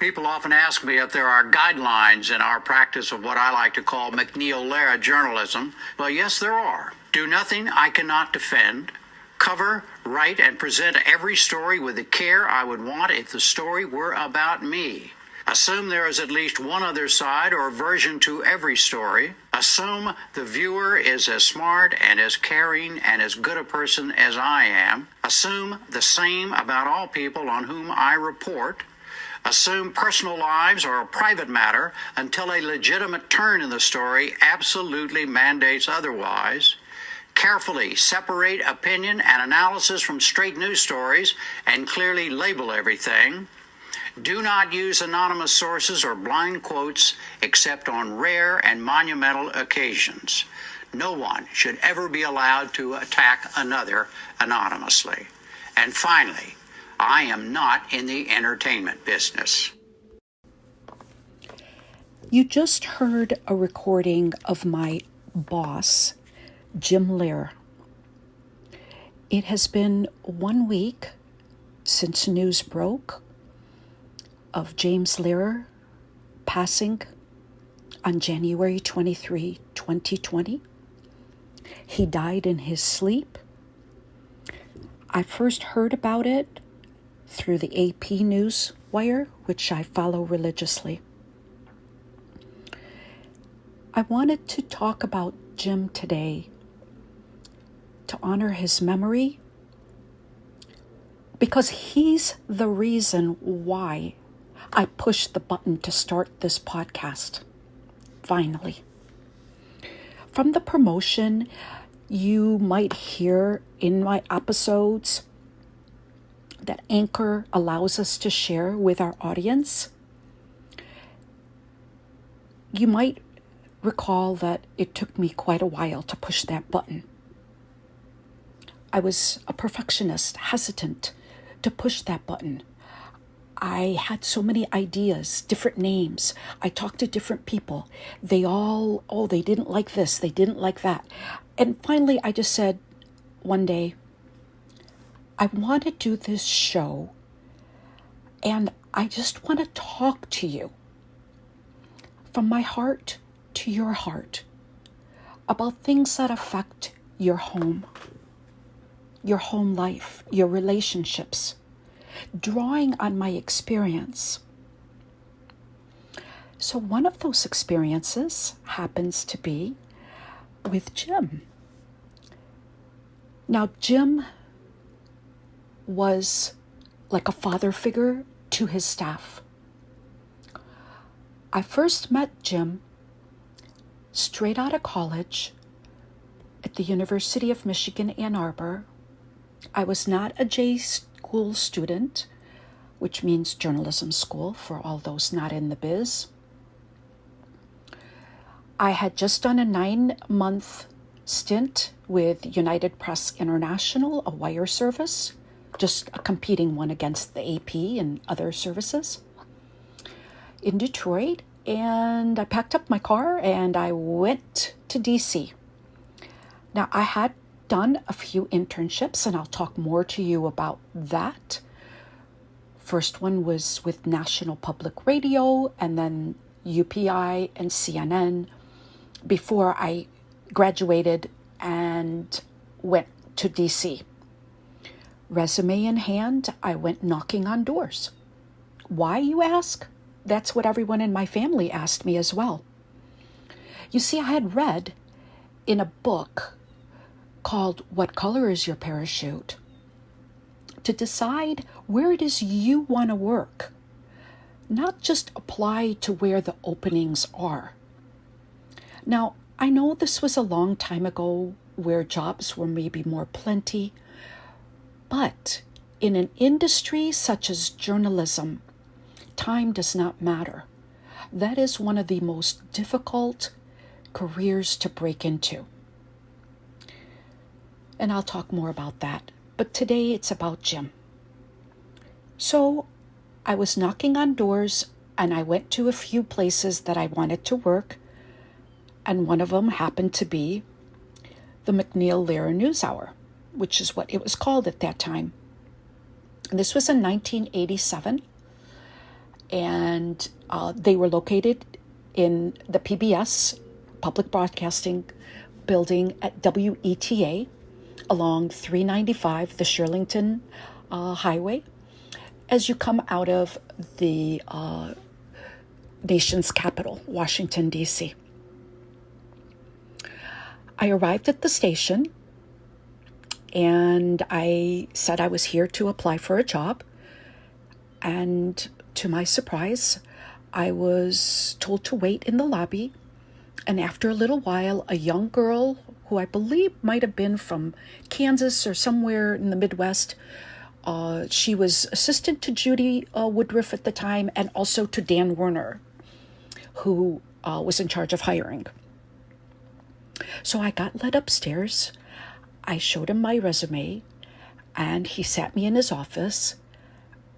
People often ask me if there are guidelines in our practice of what I like to call McNeil Lehrer journalism. Well, yes, there are. Do nothing I cannot defend. Cover, write, and present every story with the care I would want if the story were about me. Assume there is at least one other side or version to every story. Assume the viewer is as smart and as caring and as good a person as I am. Assume the same about all people on whom I report. Assume personal lives are a private matter until a legitimate turn in the story absolutely mandates otherwise. Carefully separate opinion and analysis from straight news stories and clearly label everything. Do not use anonymous sources or blind quotes except on rare and monumental occasions. No one should ever be allowed to attack another anonymously. And finally, I am not in the entertainment business. You just heard a recording of my boss, Jim Lehrer. It has been 1 week since news broke of James Lehrer passing on January 23, 2020. He died in his sleep. I first heard about it through the AP News wire, which I follow religiously. I wanted to talk about Jim today to honor his memory because he's the reason why I pushed the button to start this podcast. Finally. From the promotion you might hear in my episodes that Anchor allows us to share with our audience, you might recall that it took me quite a while to push that button. I was a perfectionist, hesitant to push that button. I had so many ideas, different names. I talked to different people. They all, they didn't like this, they didn't like that. And finally, I just said one day, I want to do this show, and I just want to talk to you from my heart to your heart about things that affect your home life, your relationships, drawing on my experience. So one of those experiences happens to be with Jim. Now, Jim was like a father figure to his staff. I first met Jim straight out of college at the University of Michigan, Ann Arbor. I was not a J school student, which means journalism school for all those not in the biz. I had just done a 9-month stint with United Press International, a wire service, just a competing one against the AP and other services in Detroit. And I packed up my car and I went to DC. Now, I had done a few internships, and I'll talk more to you about that. First one was with National Public Radio, and then UPI and CNN before I graduated and went to DC. Resume in hand, I went knocking on doors. Why, you ask? That's what everyone in my family asked me as well. You see, I had read in a book called What Color is Your Parachute? To decide where it is you want to work, not just apply to where the openings are. Now, I know this was a long time ago where jobs were maybe more plenty, but in an industry such as journalism, time does not matter. That is one of the most difficult careers to break into. And I'll talk more about that. But today it's about Jim. So I was knocking on doors and I went to a few places that I wanted to work. And one of them happened to be the McNeil Lehrer NewsHour, which is what it was called at that time. And this was in 1987. and they were located in the PBS, Public Broadcasting Building at WETA along 395, the Shirlington Highway, as you come out of the nation's capital, Washington, D.C. I arrived at the station and I said I was here to apply for a job. And to my surprise, I was told to wait in the lobby. And after a little while, a young girl who I believe might have been from Kansas or somewhere in the Midwest, she was assistant to Judy Woodruff at the time and also to Dan Werner, who was in charge of hiring. So I got led upstairs. I showed him my resume, and he sat me in his office.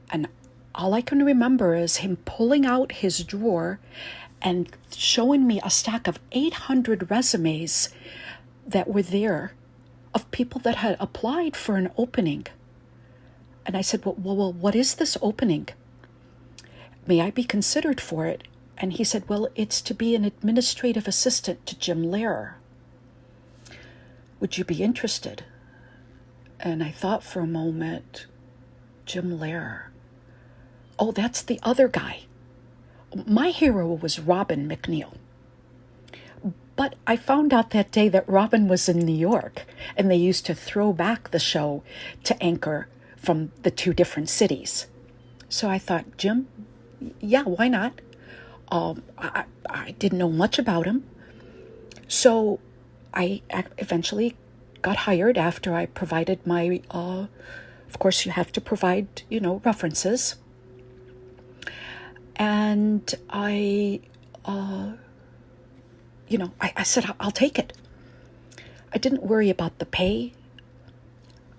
And all I can remember is him pulling out his drawer and showing me a stack of 800 resumes that were there of people that had applied for an opening. And I said, well, what is this opening? May I be considered for it? And he said, well, it's to be an administrative assistant to Jim Lehrer. Would you be interested? And I thought for a moment, Jim Lehrer. Oh, that's the other guy. My hero was Robin McNeil. But I found out that day that Robin was in New York, and they used to throw back the show to anchor from the two different cities. So I thought, Jim, yeah, why not? I didn't know much about him. So I eventually got hired after I provided my, of course you have to provide, references. And I said, I'll take it. I didn't worry about the pay.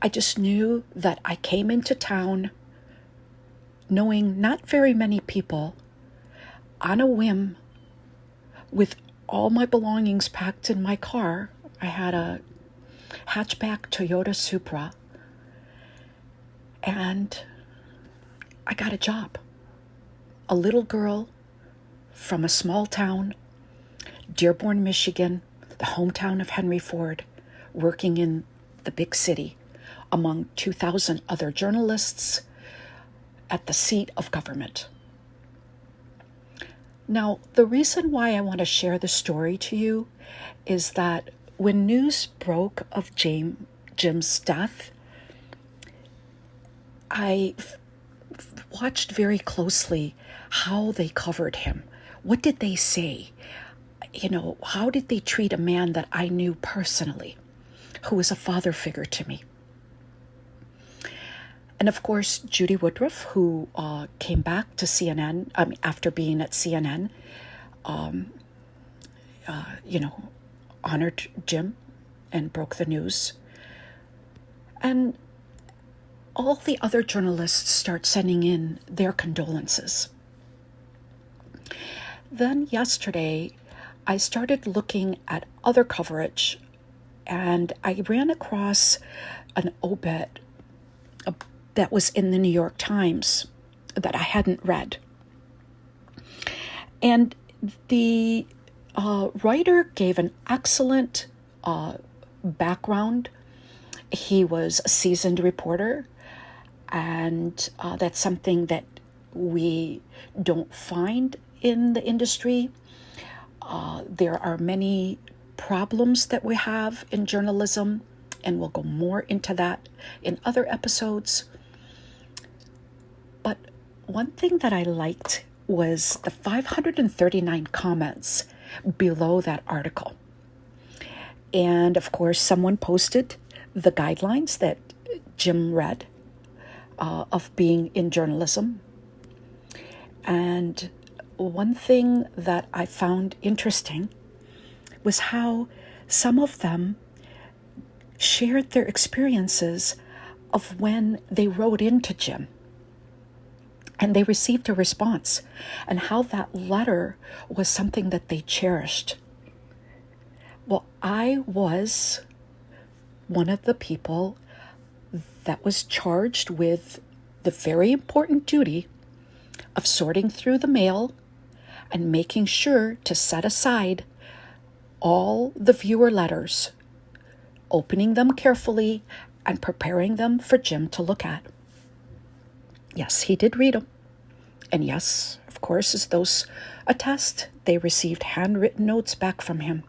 I just knew that I came into town knowing not very many people, on a whim, with all my belongings packed in my car. I had a hatchback Toyota Supra, and I got a job. A little girl from a small town, Dearborn, Michigan, the hometown of Henry Ford, working in the big city among 2,000 other journalists at the seat of government. Now, the reason why I want to share the story to you is that when news broke of Jim's death, I watched very closely how they covered him. What did they say? How did they treat a man that I knew personally, who was a father figure to me? And of course, Judy Woodruff, who came back to CNN after being at CNN, honored Jim and broke the news. And all the other journalists start sending in their condolences. Then yesterday, I started looking at other coverage, and I ran across an obit that was in the New York Times that I hadn't read. And the writer gave an excellent background. He was a seasoned reporter, and that's something that we don't find in the industry. There are many problems that we have in journalism, and we'll go more into that in other episodes. But one thing that I liked was the 539 comments below that article. And of course, someone posted the guidelines that Jim read of being in journalism. And one thing that I found interesting was how some of them shared their experiences of when they wrote into Jim and they received a response, and how that letter was something that they cherished. Well, I was one of the people that was charged with the very important duty of sorting through the mail and making sure to set aside all the viewer letters, opening them carefully and preparing them for Jim to look at. Yes, he did read them. And yes, of course, as those attest, they received handwritten notes back from him.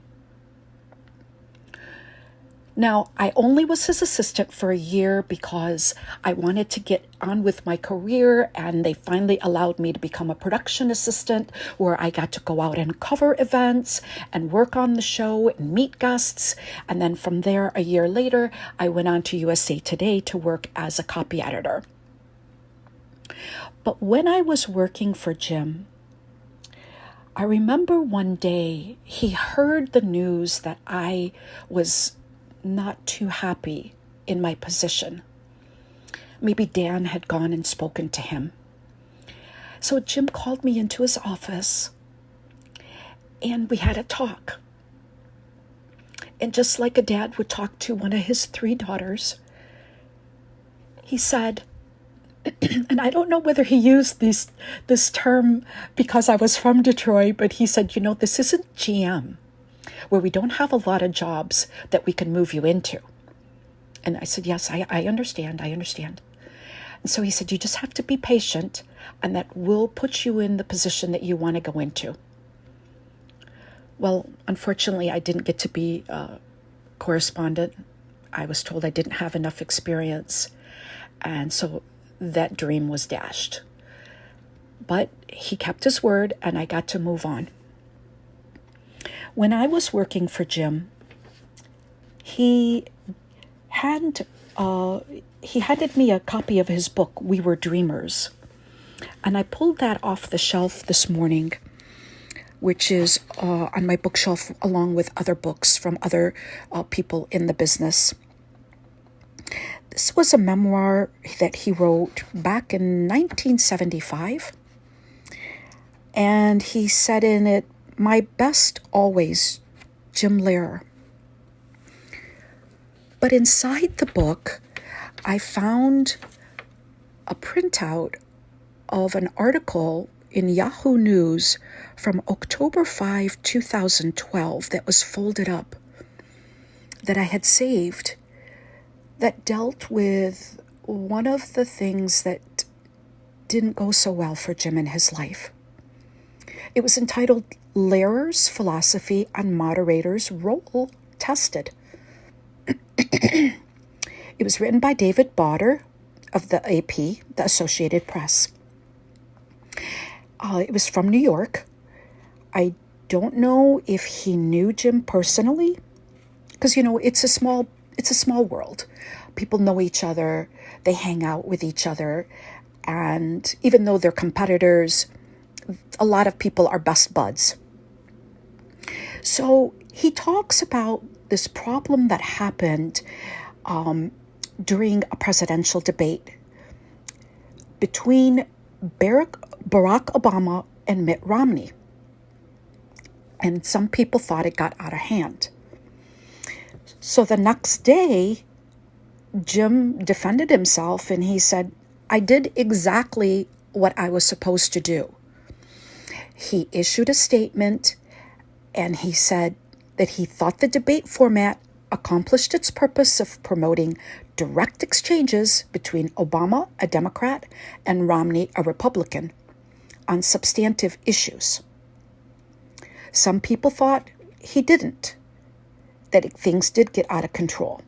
Now, I only was his assistant for a year because I wanted to get on with my career, and they finally allowed me to become a production assistant where I got to go out and cover events and work on the show and meet guests. And then from there, a year later, I went on to USA Today to work as a copy editor. But when I was working for Jim, I remember one day he heard the news that I was not too happy in my position. Maybe Dan had gone and spoken to him. So Jim called me into his office and we had a talk. And just like a dad would talk to one of his 3 daughters, he said, and I don't know whether he used this term because I was from Detroit, but he said, this isn't GM, where we don't have a lot of jobs that we can move you into. And I said, yes, I understand. And so he said, you just have to be patient, and that will put you in the position that you want to go into. Well, unfortunately, I didn't get to be a correspondent. I was told I didn't have enough experience. And so that dream was dashed. But he kept his word, and I got to move on. When I was working for Jim, he handed me a copy of his book, We Were Dreamers. And I pulled that off the shelf this morning, which is on my bookshelf along with other books from other people in the business. This was a memoir that he wrote back in 1975. And he said in it, "My best always, Jim Lehrer." But inside the book, I found a printout of an article in Yahoo News from October 5, 2012 that was folded up, that I had saved, that dealt with one of the things that didn't go so well for Jim in his life. It was entitled Lehrer's Philosophy on Moderators' Role Tested. It was written by David Botter of the AP, the Associated Press. It was from New York. I don't know if he knew Jim personally, because, it's a small world. People know each other. They hang out with each other. And even though they're competitors, a lot of people are best buds. So he talks about this problem that happened during a presidential debate between Barack Obama and Mitt Romney. And some people thought it got out of hand. So the next day, Jim defended himself and he said, "I did exactly what I was supposed to do." He issued a statement and he said that he thought the debate format accomplished its purpose of promoting direct exchanges between Obama, a Democrat, and Romney, a Republican, on substantive issues. Some people thought he didn't, that things did get out of control.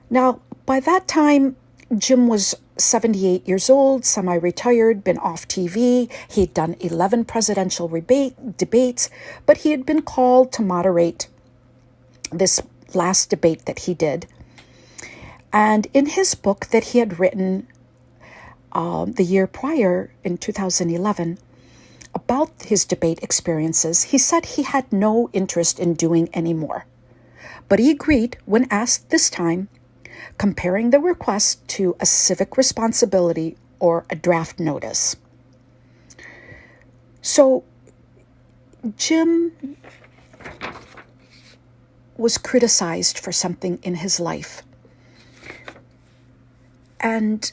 Now, by that time, Jim was 78 years old, semi-retired, been off TV. He had done 11 presidential debates, but he had been called to moderate this last debate that he did. And in his book that he had written the year prior, in 2011, about his debate experiences, he said he had no interest in doing any more. But he agreed when asked this time, comparing the request to a civic responsibility or a draft notice. So Jim was criticized for something in his life. And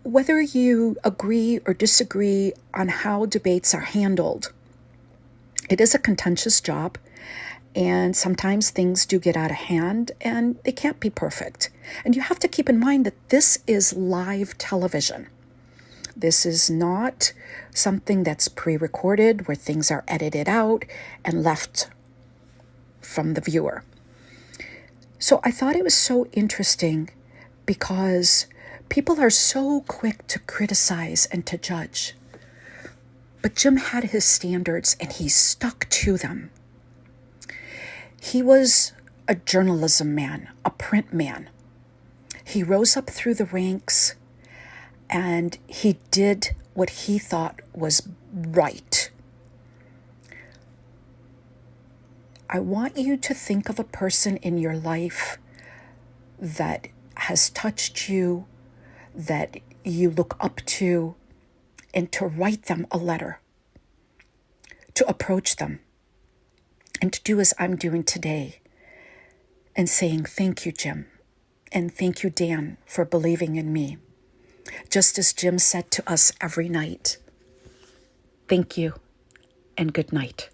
whether you agree or disagree on how debates are handled, it is a contentious job, and sometimes things do get out of hand, and they can't be perfect. And you have to keep in mind that this is live television. This is not something that's pre-recorded where things are edited out and left from the viewer. So I thought it was so interesting because people are so quick to criticize and to judge. But Jim had his standards and he stuck to them. He was a journalism man, a print man. He rose up through the ranks and he did what he thought was right. I want you to think of a person in your life that has touched you, that you look up to, and to write them a letter, to approach them, and to do as I'm doing today and saying, thank you, Jim, and thank you, Dan, for believing in me. Just as Jim said to us every night, thank you and good night.